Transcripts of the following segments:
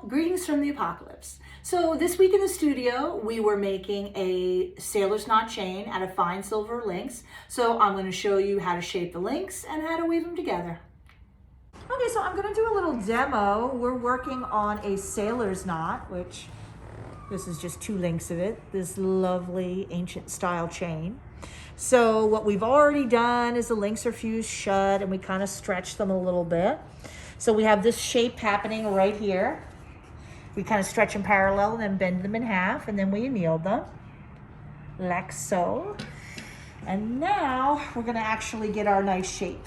Greetings from the apocalypse. So this week in the studio, we were making a sailor's knot chain out of fine silver links. So I'm going to show you how to shape the links and how to weave them together. Okay, so I'm going to do a little demo. We're working on a sailor's knot, which this is just 2 links of it, this lovely ancient style chain. So what we've already done is the links are fused shut and we kind of stretch them a little bit. So we have this shape happening right here. We kind of stretch them parallel and then bend them in half, and then we anneal them like so. And now we're gonna actually get our nice shape.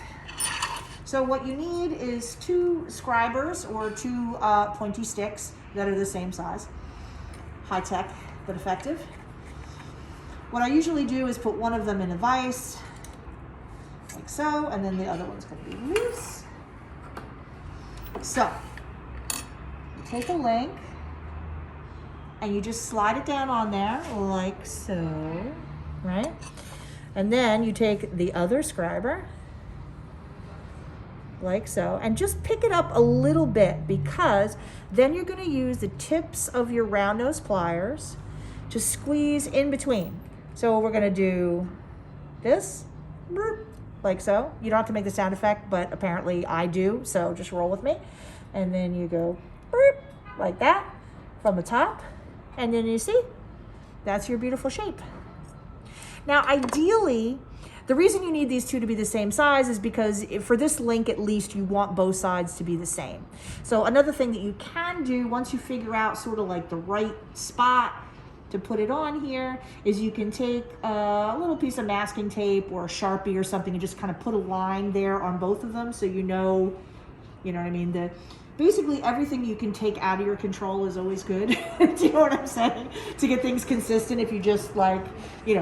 So what you need is 2 scribers or 2 pointy sticks that are the same size. High tech, but effective. What I usually do is put one of them in a vise, like so, and then the other one's gonna be loose. So, you take a link, and you just slide it down on there, like so, right? And then you take the other scriber, like so, and just pick it up a little bit, because then you're gonna use the tips of your round nose pliers to squeeze in between. So we're gonna do this, like so. You don't have to make the sound effect, but apparently I do, so just roll with me. And then you go like that from the top, and then you see, that's your beautiful shape. Now ideally, the reason you need these 2 to be the same size is because for this link at least, you want both sides to be the same. So another thing that you can do once you figure out sort of like the right spot to put it on here is you can take a little piece of masking tape or a Sharpie or something and just kind of put a line there on both of them, so you know what I mean? Basically everything you can take out of your control is always good. Do you know what I'm saying? To get things consistent, if you just like,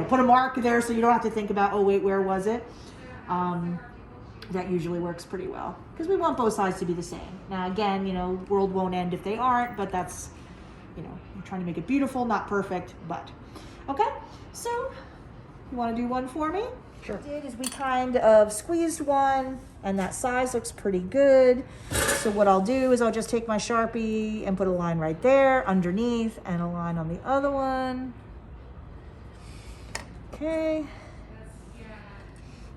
put a mark there so you don't have to think about, oh wait, where was it? That usually works pretty well, because we want both sides to be the same. Now again, world won't end if they aren't, but that's, I'm trying to make it beautiful, not perfect, but. Okay, so you want to do one for me? Sure. What we did is we kind of squeezed one, and that size looks pretty good. So what I'll do is I'll just take my Sharpie and put a line right there underneath, and a line on the other one. Okay.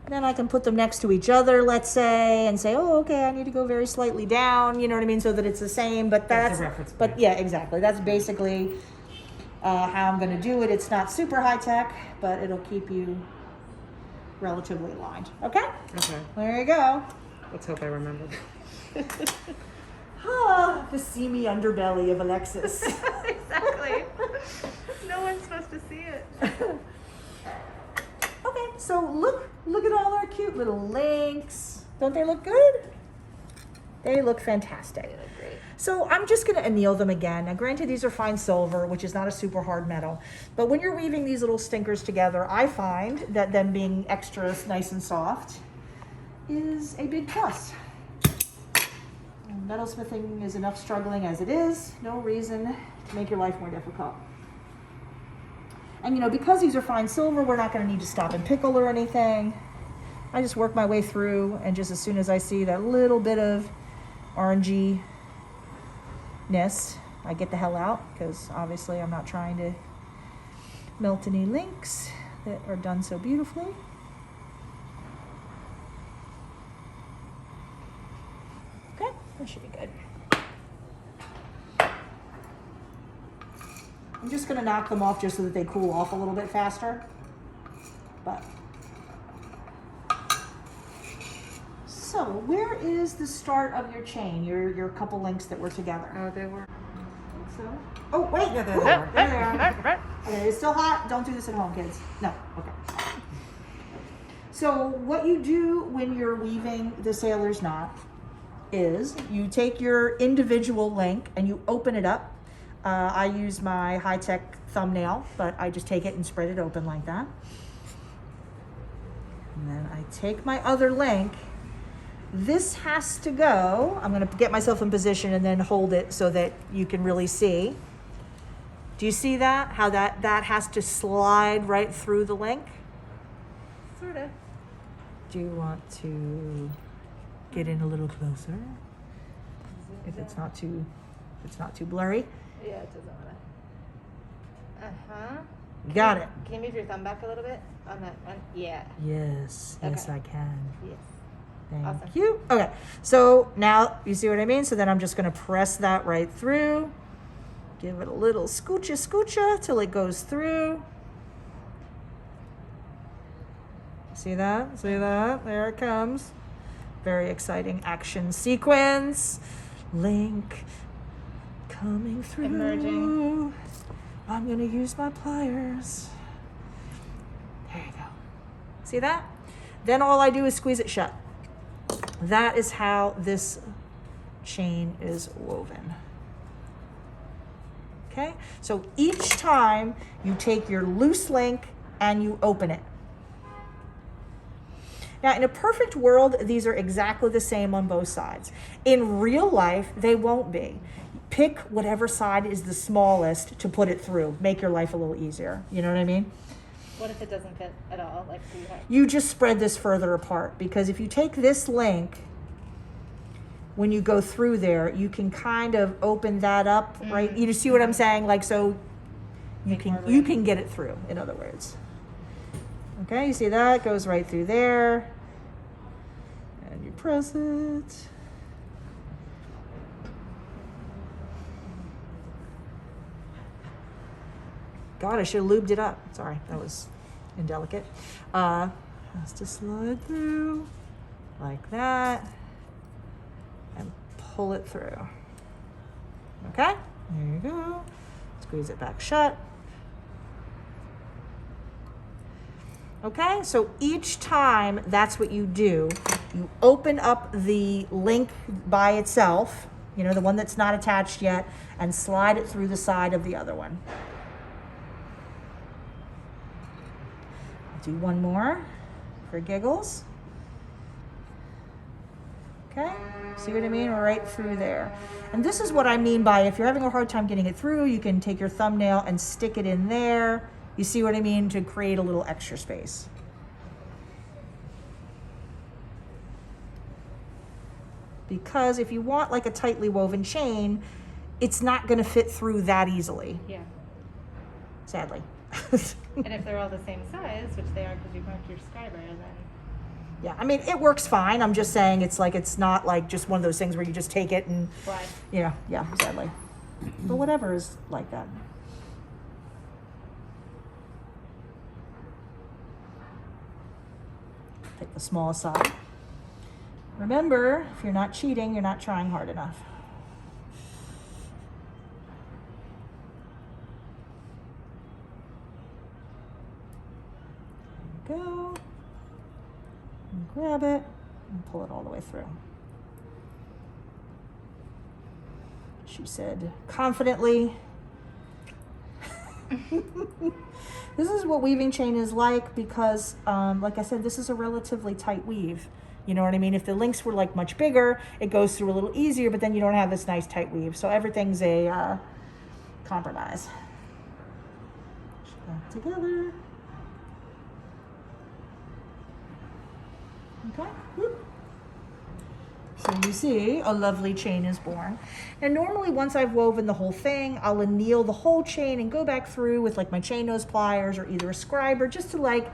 Then I can put them next to each other, let's say, and say, oh, okay, I need to go very slightly down, you know what I mean, so that it's the same, but that's a reference point. But yeah, exactly. That's basically how I'm gonna do it. It's not super high tech, but it'll keep you relatively aligned. Okay? Okay. There you go. Let's hope I remember. The seamy underbelly of Alexis. Exactly. No one's supposed to see it. Okay, so look at all our cute little links. Don't they look good? They look fantastic. They look great. So I'm just gonna anneal them again. Now granted, these are fine silver, which is not a super hard metal, but when you're weaving these little stinkers together, I find that them being extra nice and soft is a big plus. Metalsmithing is enough struggling as it is. No reason to make your life more difficult. And because these are fine silver, we're not gonna need to stop and pickle or anything. I just work my way through, and just as soon as I see that little bit of orangey-ness, I get the hell out, because obviously I'm not trying to melt any links that are done so beautifully. Okay, that should be good. I'm just gonna knock them off just so that they cool off a little bit faster, but. So where is the start of your chain, your couple links that were together? Oh, they were. So, oh wait, Yeah, there they are. There they are. Okay, it's still hot. Don't do this at home, kids. No, okay. So what you do when you're weaving the sailor's knot is you take your individual link and you open it up. I use my high-tech thumbnail, but I just take it and spread it open like that. And then I take my other link. This has to go. I'm gonna get myself in position and then hold it so that you can really see. Do you see that? How that has to slide right through the link? Sort of. Do you want to get in a little closer? If it's not too It's not too blurry. Yeah, it doesn't want to. Uh-huh. You got it. Can you move your thumb back a little bit on that one? Yeah. Yes, yes, Okay. I can. Yes. Thank Awesome. you. Okay, so now you see what I mean? So then I'm just gonna press that right through. Give it a little scoocha till it goes through. See that? See that? There it comes. Very exciting action sequence. Link coming through. Emerging. I'm gonna use my pliers. There you go. See that? Then all I do is squeeze it shut. That is how this chain is woven. Okay? So each time you take your loose link and you open it. Now, in a perfect world, these are exactly the same on both sides. In real life, they won't be. Pick whatever side is the smallest to put it through. Make your life a little easier. You know what I mean? What if it doesn't fit at all? Like, do you have... You just spread this further apart, because if you take this link, when you go through there, you can kind of open that up, right? You see what I'm saying? Like, so you can get it through, in other words. Okay, you see that? It goes right through there. And you press it. God, I should have lubed it up. Sorry, that was indelicate. Has to slide through like that and pull it through. Okay, there you go. Squeeze it back shut. Okay, so each time that's what you do. You open up the link by itself, you know, the one that's not attached yet, and slide it through the side of the other one. Do one more for giggles. Okay, see what I mean? We're right through there. And this is what I mean by, if you're having a hard time getting it through, you can take your thumbnail and stick it in there. You see what I mean? To create a little extra space. Because if you want like a tightly woven chain, it's not going to fit through that easily. Yeah. Sadly. And if they're all the same size, which they are because you marked your subscriber, then... Yeah, I mean, it works fine. I'm just saying it's not like just one of those things where you just take it and... Why? Yeah, sadly. But whatever is like that. Pick the smallest side. Remember, if you're not cheating, you're not trying hard enough. There you go. And grab it and pull it all the way through. She said confidently. This is what weaving chain is like because, like I said, this is a relatively tight weave. You know what I mean? If the links were like much bigger, it goes through a little easier, but then you don't have this nice tight weave. So everything's a compromise. Push that together. Okay. Whoop. So you see, a lovely chain is born. And normally once I've woven the whole thing, I'll anneal the whole chain and go back through with like my chain nose pliers or either a scriber just to like,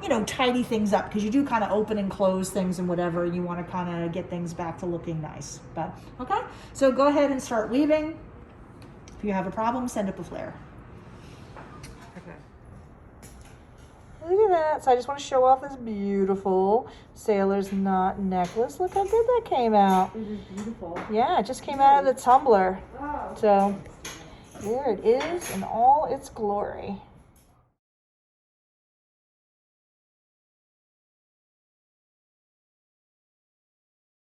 you know, tidy things up because you do kind of open and close things and whatever. You want to kind of get things back to looking nice. But okay, so go ahead and start weaving. If you have a problem, send up a flare. Look at that. So I just want to show off this beautiful sailor's knot necklace. Look how good that came out. It is beautiful. Yeah, it just came out of the tumbler. Wow. So there it is in all its glory.